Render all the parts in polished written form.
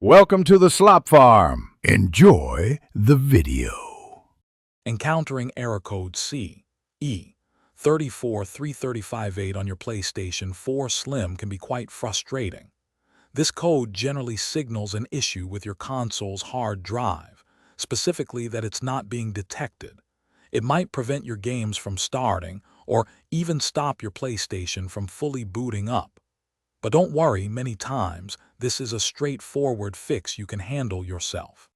Welcome to the Slop Farm. Enjoy the video. Encountering error code CE-34335-8 on your PlayStation 4 Slim can be quite frustrating. This code generally signals an issue with your console's hard drive, specifically that it's not being detected. It might prevent your games from starting or even stop your PlayStation from fully booting up. But don't worry, many times this is a straightforward fix you can handle yourself.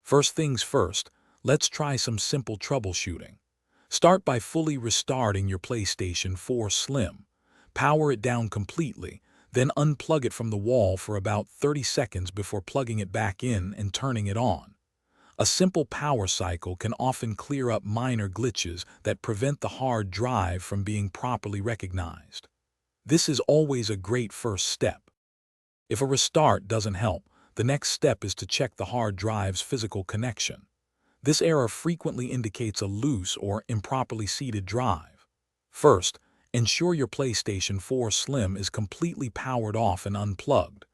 First things first, let's try some simple troubleshooting. Start by fully restarting your PlayStation 4 Slim. Power it down completely, then unplug it from the wall for about 30 seconds before plugging it back in and turning it on. A simple power cycle can often clear up minor glitches that prevent the hard drive from being properly recognized. This is always a great first step. If a restart doesn't help, the next step is to check the hard drive's physical connection. This error frequently indicates a loose or improperly seated drive. First, ensure your PlayStation 4 Slim is completely powered off and unplugged.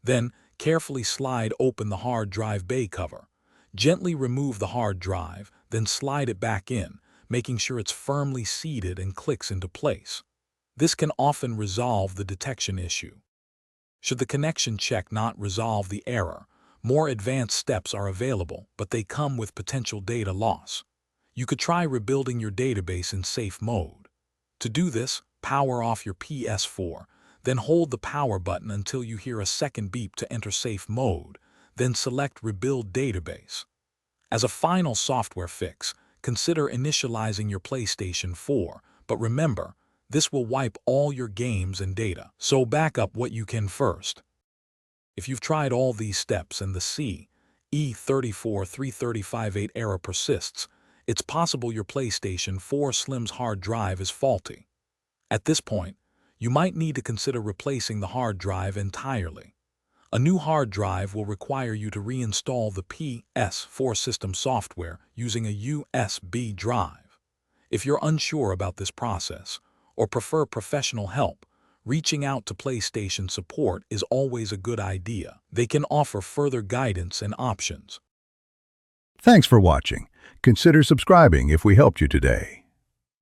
Then, carefully slide open the hard drive bay cover. Gently remove the hard drive, then slide it back in, making sure it's firmly seated and clicks into place. This can often resolve the detection issue. Should the connection check not resolve the error, more advanced steps are available, but they come with potential data loss. You could try rebuilding your database in safe mode. To do this, power off your PS4, then hold the power button until you hear a second beep to enter safe mode, then select Rebuild Database. As a final software fix, consider initializing your PlayStation 4, but remember, this will wipe all your games and data, so back up what you can first. If you've tried all these steps and the CE-34335-8 error persists, it's possible your PlayStation 4 Slim's hard drive is faulty. At this point, you might need to consider replacing the hard drive entirely. A new hard drive will require you to reinstall the PS4 system software using a USB drive. If you're unsure about this process, or prefer professional help, reaching out to PlayStation support is always a good idea. They can offer further guidance and options. Thanks for watching. Consider subscribing if we helped you today.